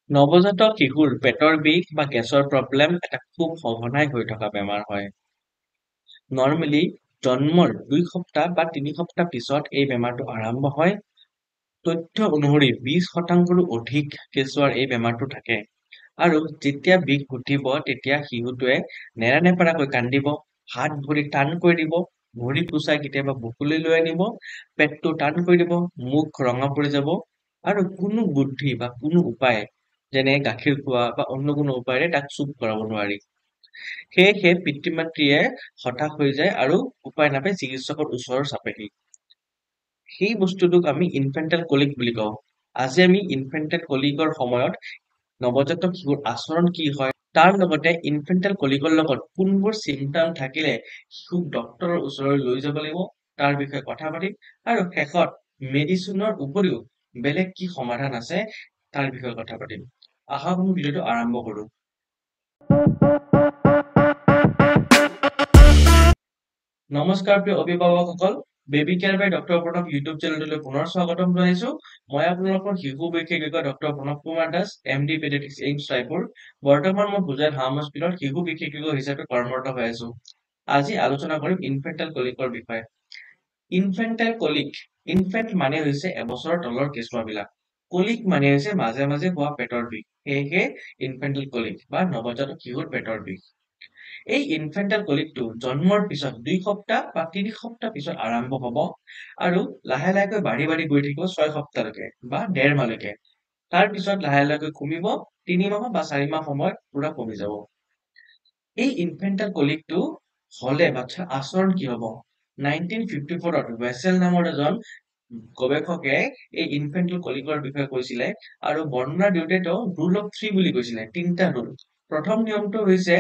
নৱজাতক শিশুৰ পেটৰ বিষ বা গেছৰ প্ৰব্লেম এটা খুব সঘনাই হৈ থকা বেমাৰ হয়। নৰ্মেলি জন্মৰ ২ সপ্তাহ বা ৩ সপ্তাহ পিছত এই বেমাৰটো আৰম্ভ হয়। তথ্য অনুসৰি ২০% অধিক কেঁচুৱাৰ এই বেমাৰটো থাকে। আৰু যেতিয়া বিষ উঠিব তেতিয়া শিশুটোৱে নেৰানেপেৰাকৈ কান্দিব, হাত ভৰি টান কৰি দিব, ভৰি কোচাই কেতিয়াবা বুকুলৈ লৈ আনিব, পেটটো টান কৰি দিব, মুখ ৰঙা পৰি যাব আৰু কোনো বুদ্ধি বা কোনো উপায় যেনে গাখীৰ খোৱা বা অন্য কোনো উপায়েৰে তাক চুপ কৰাব নোৱাৰি। সেয়েহে পিতৃ-মাতৃয়ে হতাশ হৈ যায় আৰু উপায় নাপাই চিকিৎসকৰ ওচৰ চাপেহি। সেই বস্তুটোক আমি ইনফেন্টাইল কলিক বুলি কওঁ। আজি আমি ইনফেন্টাইল কলিকৰ সময়ত নৱজাতক শিশুৰ আচৰণ কি হয় তাৰ লগতে ইনফেন্টাইল কলিকৰ লগত কোনবোৰ চিমটম থাকিলে শিশুক ডক্তৰৰ ওচৰলৈ লৈ যাব লাগিব তাৰ বিষয়ে কথা পাতিম আৰু শেষত মেডিচিনৰ উপৰিও বেলেগ কি সমাধান আছে তাৰ বিষয়ে কথা পাতিম। আহক আমি ভিডিঅ'টো আৰম্ভ কৰো। নমস্কাৰ প্ৰিয় অভিভাৱকসকল, baby care by doctor Pranab YouTube চেনেললৈ পুনৰ স্বাগতম জনাইছো। মই আপোনালোকৰ শিশু বিশেষজ্ঞ doctor Pranab Kumar Das, MD paediatrics AIIMS Raipur. বৰ্তমান মই গুজৰাট হাৰ্ম হস্পিটেলত শিশু বিশেষজ্ঞ হিচাপে কৰ্মৰত হৈ আছো। আজি আলোচনা কৰিম ইনফেন্টাইল কলিকৰ বিষয়ে। ইনফেন্টাইল কলিক, ইনফেন্ট মানে হৈছে এবছৰৰ তলৰ কেঁচুৱাবিলাক। কলিক মানে হৈছে মাজে মাজে হোৱা পেটৰ বিষ। সেয়েহে ইনফেন্টাইল কলিক বা নৱজাতক শিশুৰ পেটৰ বিষ। এই ইনফেন্টাইল কলিকটো জন্মৰ পিছত ২ সপ্তাহ বা ৩ সপ্তাহ পিছত আৰম্ভ হ'ব আৰু লাহে লাহেকৈ বাঢ়ি বাঢ়ি গৈ থাকিব ৬ সপ্তাহলৈকে বা ১.৫ মাহলৈকে। তাৰ পিছত লাহে লাহেকৈ কমিব, ৩ মাহ বা ৪ মাহ সময়ত পুৰা কমি যাব। এই ইনফেন্টাইল কলিকটো হ'লে বাচ্ছাৰ আচৰণ কি হ'ব? 1954ত ৱেছেল নামৰ এজন গৱেষকে এই ইনফেন্টাইল কলিকৰ বিষয়ে কৈছিলে আৰু বৰ্ণনা দিওঁতে তেওঁ ৰুল অফ 3 বুলি কৈছিলে, ৩টা ৰুল। প্ৰথম নিয়মটো হৈছে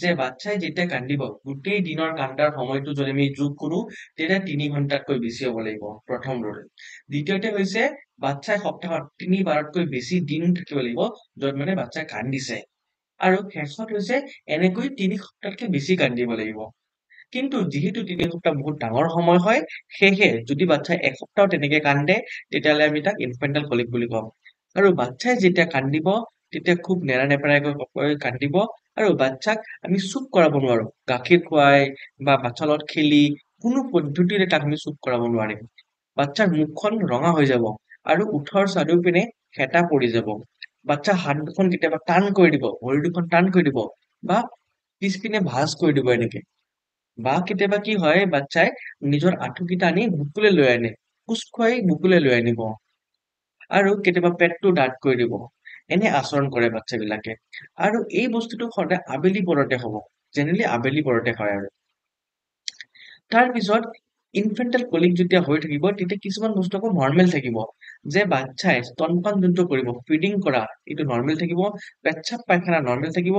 যে বাচ্ছাই যেতিয়া কান্দিব গোটেই দিনৰ কান্দাৰ সময়টো যদি আমি যোগ কৰো তেতিয়া ৩ ঘণ্টাতকৈ বেছি হ'ব লাগিব, প্ৰথম ৰুল। দ্বিতীয়তে হৈছে বাচ্ছাই সপ্তাহত ৩ বাৰতকৈ বেছি দিন থাকিব লাগিব য'ত মানে বাচ্ছাই কান্দিছে। আৰু শেষত হৈছে এনেকৈ ৩ সপ্তাহতকৈ বেছি কান্দিব লাগিব। কিন্তু যিহেতু ৩ সপ্তাহ বহুত ডাঙৰ সময় হয়, সেয়েহে যদি বাচ্ছাই ১ সপ্তাহ তেনেকে কান্দে তেতিয়াহ'লে আমি তাক ইনফেন্টাইল কলিক বুলি কম। আৰু বাচ্ছাই যেতিয়া কান্দিব তেতিয়া খুব নেৰানেপেৰাকৈ কান্দিব আৰু বাচ্ছাক আমি চুপ কৰাব নোৱাৰো। গাখীৰ খুৱাই বা বাচ্ছাৰ লগত খেলি কোনো পদ্ধতিৰে তাক আমি চুপ কৰাব নোৱাৰিম। বাচ্ছাৰ মুখখন ৰঙা হৈ যাব আৰু ওঠৰ চাৰিওপিনে হেতা পৰি যাব। বাচ্ছাৰ হাত দুখন কেতিয়াবা টান কৰি দিব, ভৰি দুখন টান কৰি দিব বা পিছপিনে ভাঁজ কৰি দিব এনেকে। বা কেতিয়াবা কি হয় বাচ্ছাই নিজৰ আঁঠুকেইটা আনি বুকুলে লৈ আনে, কোচ খুৱাই বুকুলে লৈ আনিব আৰু কেতিয়াবা পেটটো ডাঠ কৰি দিব। এনে আচৰণ কৰে বাচ্ছাবিলাকে। আৰু এই বস্তুটো সদায় আবেলি পৰতে হ'ব। জেনেৰেলি আবেলি পৰতে হয় আৰু। তাৰ পিছত ইনফেন্টাইল কলিক যেতিয়া হৈ থাকিব তেতিয়া কিছুমান বস্তু আকৌ নৰ্মেল থাকিব। যে বাচ্ছাই স্তনপান যোনটো কৰিব, ফিডিং কৰা এইটো নৰ্মেল থাকিব, পেচ্ছাপ পায়খানা নৰ্মেল থাকিব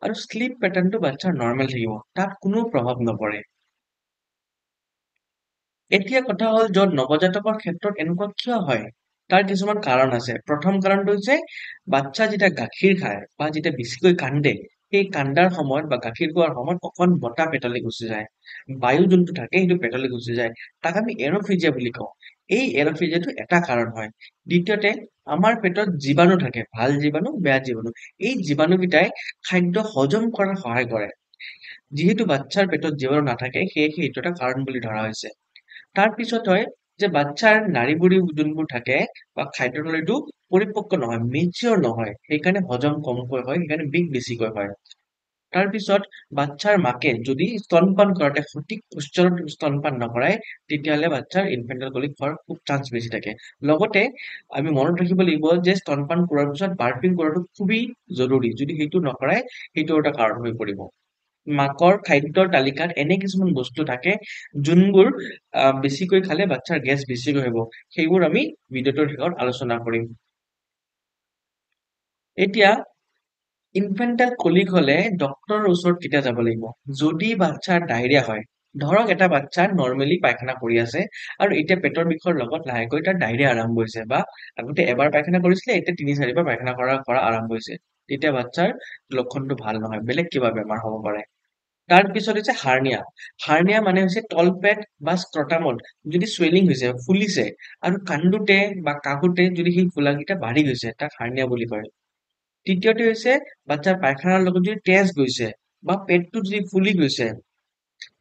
আৰু শ্লিপ পেটাৰ্ণটো বাচ্ছাৰ নৰ্মেল থাকিব। তাত কোনো প্ৰভাৱ নপৰে। এতিয়া কথা হ'ল য'ত নৱজাতকৰ ক্ষেত্ৰত এনেকুৱা কিয় হয়? তাৰ কিছুমান কাৰণ আছে। প্ৰথম কাৰণটো হৈছে বাচ্ছা যেতিয়া গাখীৰ খায় বা যেতিয়া বেছিকৈ কান্দে, সেই কান্দাৰ সময়ত বা গাখীৰ খোৱাৰ সময়ত অকণ বতাহ পেটলৈ গুচি যায়। বায়ু যোনটো থাকে সেইটো পেটলৈ গুচি যায়। তাক আমি এৰ'ফেজিয়া বুলি কওঁ। এই এৰ'ফেজিয়াটো এটা কাৰণ হয়। দ্বিতীয়তে আমাৰ পেটত জীৱাণু থাকে, ভাল জীৱাণু, বেয়া জীৱাণু। এই জীৱাণুকেইটাই খাদ্য হজম কৰাত সহায় কৰে। যিহেতু বাচ্ছাৰ পেটত জীৱাণু নাথাকে, সেয়েহে এইটো এটা কাৰণ বুলি ধৰা হৈছে। তাৰ পিছত হয় যে বাচ্ছাৰ নাড়ী-বুঢ়ী যোনবোৰ থাকে বা খাদ্যনলীটো পৰিপক্ক নহয়, মেচিয়ৰ নহয়। সেইকাৰণে হজম কমকৈ হয়, সেইকাৰণে বিষ বেছিকৈ হয়। তাৰ পিছত বাচ্ছাৰ মাকে যদি স্তনপান কৰাতে সঠিক প'শ্চাৰত স্তনপান নকৰায়, তেতিয়াহ'লে বাচ্ছাৰ ইনফেন্টাইল কলিক হোৱাৰ খুব চান্স বেছি থাকে। লগতে আমি মনত ৰাখিব লাগিব যে স্তনপান কৰাৰ পিছত বাৰ্পিং কৰাটো খুবেই জৰুৰী। যদি সেইটো নকৰায়, সেইটো এটা কাৰণ হৈ পৰিব। মাকৰ খাদ্যৰ তালিকাত এনে কিছুমান বস্তু থাকে যোনবোৰ বেছিকৈ খালে বাচ্ছাৰ গেছ বেছিকৈ হ'ব। সেইবোৰ আমি ভিডিঅ'টোৰ শেষত আলোচনা কৰিম। এতিয়া ইনফেন্টাইল কলিক হ'লে ডক্তৰৰ ওচৰত কেতিয়া যাব লাগিব? যদি বাচ্ছাৰ ডায়েৰিয়া হয়, ধৰক এটা বাচ্ছা নৰ্মেলি পায়খানা কৰি আছে আৰু এতিয়া পেটৰ বিষৰ লগত লাহেকৈ তাৰ ডায়েৰিয়া আৰম্ভ হৈছে বা আগতে এবাৰ পায়খানা কৰিছিলে, এতিয়া ৩-৪বাৰ পায়খানা কৰা আৰম্ভ হৈছে। তেতিয়া বাচ্ছাৰ লক্ষণটো ভাল নহয়, বেলেগ কিবা বেমাৰ হ'ব পাৰে। তাৰ পিছত হৈছে হাৰ্নিয়া। হাৰ্নিয়া মানে হৈছে তলপেট বা স্ক্ৰটামত যদি চুৱেলিং হৈছে, ফুলিছে আৰু কান্দোতে বা কাঁপোতে যদি সেই ফুলাকেইটা বাঢ়ি গৈছে, তাক হাৰ্নিয়া বুলি কয়। তৃতীয়তে হৈছে বাচ্চাৰ পায়খানাৰ লগত যদি তেজ গৈছে বা পেটটো যদি ফুলি গৈছে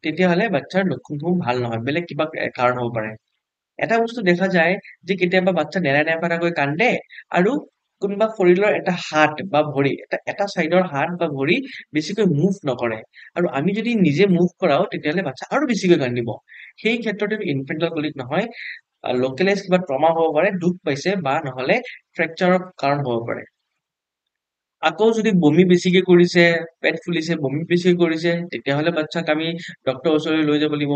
তেতিয়াহ'লে বাচ্চাৰ লক্ষণসমূহ ভাল নহয়, বেলেগ কিবা কাৰণ হ'ব পাৰে। এটা বস্তু দেখা যায় যে কেতিয়াবা বাচ্চা নেৰানেপেৰাকৈ কান্দে আৰু কোনোবা শৰীৰৰ এটা হাত বা ভৰি এটা চাইডৰ হাত বা ভৰি বেছিকৈ মুভ নকৰে আৰু আমি যদি নিজে মুভ কৰাও তেতিয়াহ'লে বাচ্চা আৰু বেছিকৈ কান্দিব। সেই ক্ষেত্ৰত ইনফেন্টাইল নহয়, লোকেলাইজ কিবা ট্ৰমা হ'ব পাৰে, দুখ পাইছে বা নহ'লে ফ্ৰেকচাৰৰ কাৰণ হ'ব পাৰে। আকৌ যদি বমি বেছিকে কৰিছে, পেট ফুলিছে, বমি বেছিকে কৰিছে, তেতিয়াহ'লে বাচ্চাক আমি ডক্তৰৰ ওচৰলৈ লৈ যাব লাগিব।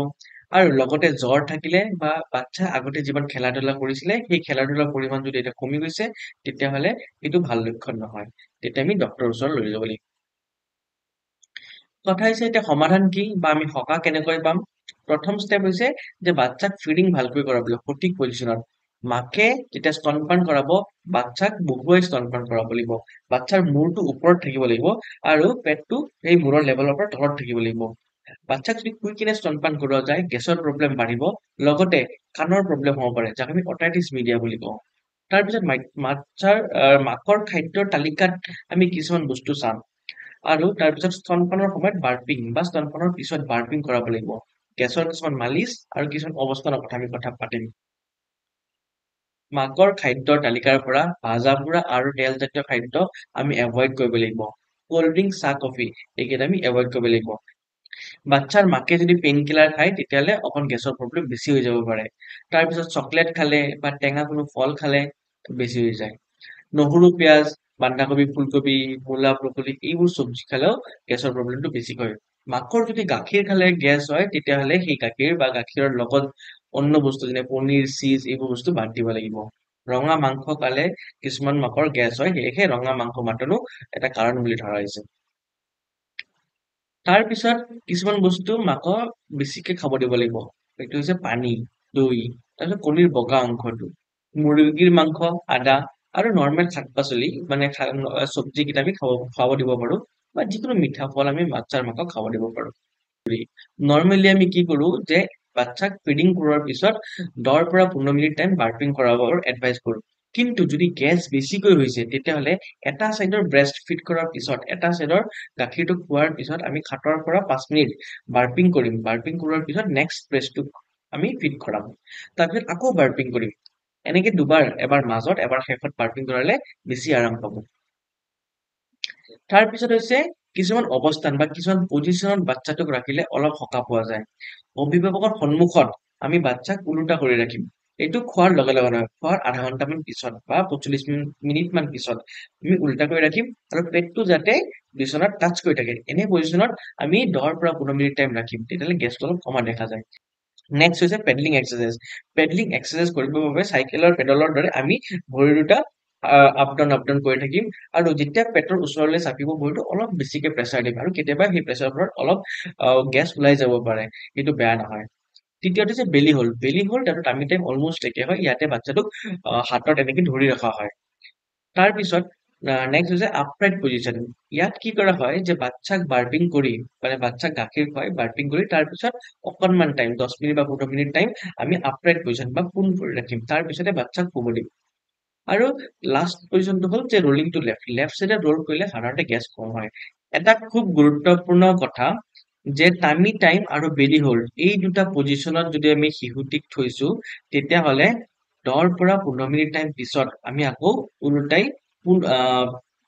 আৰু লগতে জ্বৰ থাকিলে বা বাচ্চা আগতে যিমান খেলা-ধূলা কৰিছিলে, সেই খেলা-ধূলাৰ পৰিমাণ যদি এতিয়া কমি গৈছে, তেতিয়াহ'লে সেইটো ভাল লক্ষণ নহয়। তেতিয়া আমি ডক্তৰৰ ওচৰলৈ লৈ যাব লাগিব। কথা হৈছে এতিয়া সমাধান কি বা আমি সকাহ কেনেকৈ পাম? প্ৰথম ষ্টেপ হৈছে যে বাচ্চাক ফিডিং ভালকৈ কৰাব লাগিব, সঠিক পজিশ্যনত। মাকে যেতিয়া স্তনপান কৰাব, বাচ্চাক বহুৱাই স্তনপান কৰাব লাগিব। বাচ্চাৰ মূৰটো ওপৰত থাকিব লাগিব আৰু পেটটো সেই মূৰৰ লেভেলৰ পৰা তলত থাকিব লাগিব। বাচ্চাক যদি শুই কিনে স্তনপান কৰোৱা যায়, গেছৰ প্ৰব্লেম বাঢ়িব, লগতে কাণৰ প্ৰব্লেম হ'ব পাৰে, যাক আমি অটাইটিছ মিডিয়া বুলি কওঁ। তাৰপিছত মাকৰ খাদ্যৰ তালিকাত আমি কিছুমান বস্তু চাম। আৰু তাৰপিছত স্তনপানৰ সময়ত বাৰ্পিং বা স্তনপানৰ পিছত বাৰ্পিং কৰাব লাগিব। গেছৰ কিছুমান মালিচ আৰু কিছুমান অৱস্থানৰ কথা আমি কথা পাতিম। মাকৰ খাদ্যৰ তালিকাৰ পৰা ভাজা পোৰা আৰু তেলজাতীয় খাদ্য আমি এভইড কৰিব লাগিব। কল্ড ড্ৰিংক, চাহ, কফি এইকেইটা আমি এভইড কৰিব লাগিব। বাচ্চাৰ মাকে যদি পেইন কিলাৰ খায় তেতিয়াহ'লে অকণ গেছৰ প্ৰব্লেম বেছি হৈ যাব পাৰে। তাৰপিছত চকলেট খালে বা টেঙা কোনো ফল খালে বেছি হৈ যায়। নহৰু, পিয়াজ, বন্ধাকবি, ফুলকবি, মূলা, ব্ৰকলি এইবোৰ চব্জি খালেও গেছৰ প্ৰব্লেমটো বেছি হয়। মাকৰ যদি গাখীৰ খালে গেছ হয় তেতিয়াহ'লে সেই গাখীৰ বা গাখীৰৰ লগত অন্য বস্তু যেনে পনীৰ, চীজ এইবোৰ বস্তু বাদ দিব লাগিব। ৰঙা মাংস খালে কিছুমান মাকৰ গেছ হয়, সেয়েহে ৰঙা মাংস মাটনো এটা কাৰণ বুলি ধৰা হৈছে। তাৰপিছত কিছুমান বস্তু মাকক বেছিকে খাব দিব লাগিব। সেইটো হৈছে পানী, দৈ, তাৰপিছত কণীৰ বগা অংশটো, মুৰ্গীৰ মাংস, আদা আৰু নৰ্মেল শাক-পাচলি মানে চব্জি কেইটা আমি খাব দিব পাৰো বা যিকোনো মিঠা ফল আমি বাচ্চাৰ মাকক খাব দিব পাৰো। নৰ্মেলি আমি কি কৰো যে বাচ্চাক ফিডিং কৰোৱাৰ পিছত 10 পৰা 15 মিনিট টাইম বাৰ্পিং কৰাবৰ এডভাইচ কৰো। কিন্তু যদি গেছ বেছিকৈ হৈছে তেতিয়াহ'লে এটা চাইডৰ ব্ৰেষ্ট ফিড কৰাৰ পিছত এটা চাইডৰ গাখীৰটো খোৱাৰ পিছত আমি 7 পৰা 5 মিনিট বাৰ্পিং কৰিম। বাৰ্পিং কৰোৱাৰ পিছত নেক্সট ব্ৰেষ্টটোক আমি ফিড কৰাম। তাৰপিছত আকৌ বাৰ্পিং কৰিম। এনেকে দুবাৰ, এবাৰ মাজত এবাৰ শেষত বাৰ্পিং কৰালে বেছি আৰাম পাব। তাৰপিছত হৈছে কিছুমান অৱস্থান বা কিছুমান পজিশ্যনত বাচ্চাটোক ৰাখিলে অলপ সকাহ পোৱা যায়। অভিভাৱকৰ সন্মুখত আমি বাচ্চাক ওলোটা কৰি ৰাখিম। এইটো খোৱাৰ লগে লগে নহয়, খোৱাৰ আধা ঘন্টামান পিছত বা 45 মিনিট মান পিছত আমি ওলোটা কৰি ৰাখিম আৰু পেটটো যাতে বিচনাত টাচ কৰি থাকে। এনে পজিশ্যনত আমি 10 পৰা 15 মিনিট টাইম ৰাখিম, তেতিয়াহ'লে গেছটো অলপ কমা দেখা যায়। নেক্সট হৈছে পেডলিং এক্সাৰচাইজ। পেডলিং এক্সাৰচাইজ কৰিবৰ বাবে চাইকেলৰ পেডলৰ দৰে আমি ভৰি দুটা আপ ডাউন কৰি থাকিম আৰু যেতিয়া পেটৰ ওচৰলৈ চাপিব ভৰিটো অলপ বেছিকে প্ৰেছাৰ দিম আৰু কেতিয়াবা সেই প্ৰেছাৰৰ পৰা অলপ গেছ ওলাই যাব পাৰে, সেইটো বেয়া নহয়। তৃতীয়তে হৈছে বেলি হোল্ড। বেলি হোল্ড আৰু টামি টাইম অলমষ্ট একে হয়, ইয়াতে বাচ্চাটোক হাতত এনেকে ধৰি ৰখা হয়। তাৰপিছত নেক্সট হৈছে আপৰাইট পজিশ্যন। ইয়াত কি কৰা হয় যে বাচ্চাক বাৰ্পিং কৰি মানে বাচ্চাক গাখীৰ খুৱাই বাৰ্পিং কৰি তাৰপিছত অকণমান টাইম 10 মিনিট বা 15 মিনিট টাইম আমি আপৰাইট পজিশ্যন বা পোন কৰি ৰাখিম। তাৰপিছতে বাচ্চাক শুব দিম। আৰু লাষ্ট পজিশ্যনটো হ'ল যে ৰোলিং টু লেফ্ট। লেফ্ট চাইডে ৰোল কৰিলে সাধাৰণতে গেছ কম হয়। এটা খুব গুৰুত্বপূৰ্ণ কথা যে টামি টাইম আৰু বেলি হোল্ড এই দুটা পজিশ্যনত যদি আমি শিশুটিক থৈছো তেতিয়াহ'লে 10 পৰা 15 মিনিট টাইম পিছত আমি আকৌ ওলোটাই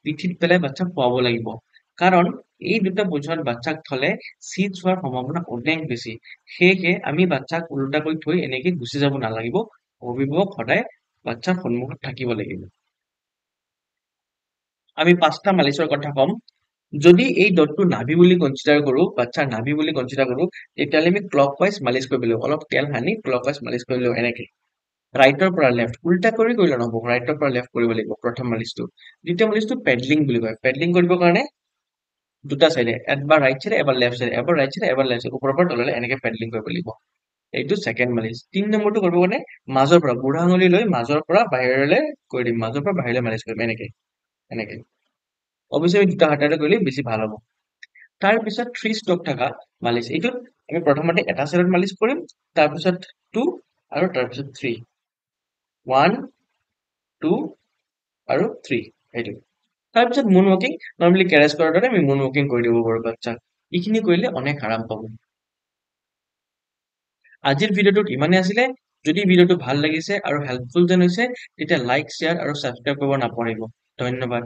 পিঠিত পেলাই বাচ্চাক শুৱাব লাগিব। কাৰণ এই দুটা পজিশ্যনত বাচ্চাক থলে চিজ হোৱাৰ সম্ভাৱনা অনেক বেছি। সেয়েহে আমি বাচ্চাক ওলোটাকৈ থৈ এনেকে গুচি যাব নালাগিব। অভিভাৱক সদায় বাচ্চাৰ সন্মুখত থাকিব লাগিব। আমি 5টা মালিচৰ কথা ক'ম। যদি এই ডটটো নাভি বুলি কনচিডাৰ কৰো, বাচ্চাৰ নাভি বুলি কনচিডাৰ কৰো, তেতিয়াহ'লে আমি ক্লকৱাইজ মালিচ কৰিব লাগিব। অলপ তেল সানি ক্লকৱাইজ মালিচ কৰিব লাগিব এনেকে। ৰাইটৰ পৰা লেফ্ট, উল্টা কৰি কৰিলে নহ'ব, ৰাইটৰ পৰা লেফ্ট কৰিব লাগিব প্ৰথম মালিচটো। দ্বিতীয় মালিচটো পেডলিং বুলি কয়। পেডলিং কৰিবৰ কাৰণে দুটা চাইডে, এবাৰ ৰাইট চাইডে এবাৰ লেফ্ট চাইডে, এবাৰ ৰাইট চাইডে এবাৰ লেফ্ট চাইডে, ওপৰৰ পৰা তললৈ এনেকে পেডলিং কৰিব লাগিব। এইটো ছেকেণ্ড মালিচ। 3 নম্বৰটো কৰিব কাৰণে মাজৰ পৰা বুঢ়া আঙুলি লৈ মাজৰ পৰা বাহিৰলৈ কৰি দিম, মাজৰ পৰা বাহিৰলৈ মালিচ কৰিম এনেকে এনেকে। অৱশ্যে আমি দুটা হাতেৰে কৰিলে বেছি ভাল হ'ব। তাৰপিছত 3 ষ্ট্ৰক থকা মালিচ। এইটোত আমি প্ৰথমতে এটা চাইডত মালিচ কৰিম, তাৰপিছত 2 আৰু তাৰপিছত 3। 1 2 আৰু 3 সেইটো। তাৰপিছত মুন ৱাকিং নৰ্মেলি কেৰেজ কৰাৰ দৰে আমি মুন ৱাকিং কৰি দিব পাৰো বাচ্চাক। এইখিনি কৰিলে অনেক আৰাম পাব। আজিৰ ভিডিঅ'টোত ইমানেই আছিলে। যদি ভিডিঅ'টো ভাল লাগিছে আৰু হেল্পফুল যেন হৈছে তেতিয়া লাইক, শ্বেয়াৰ আৰু ছাবস্ক্ৰাইব কৰিব নাপাহৰিব। ধন্যবাদ।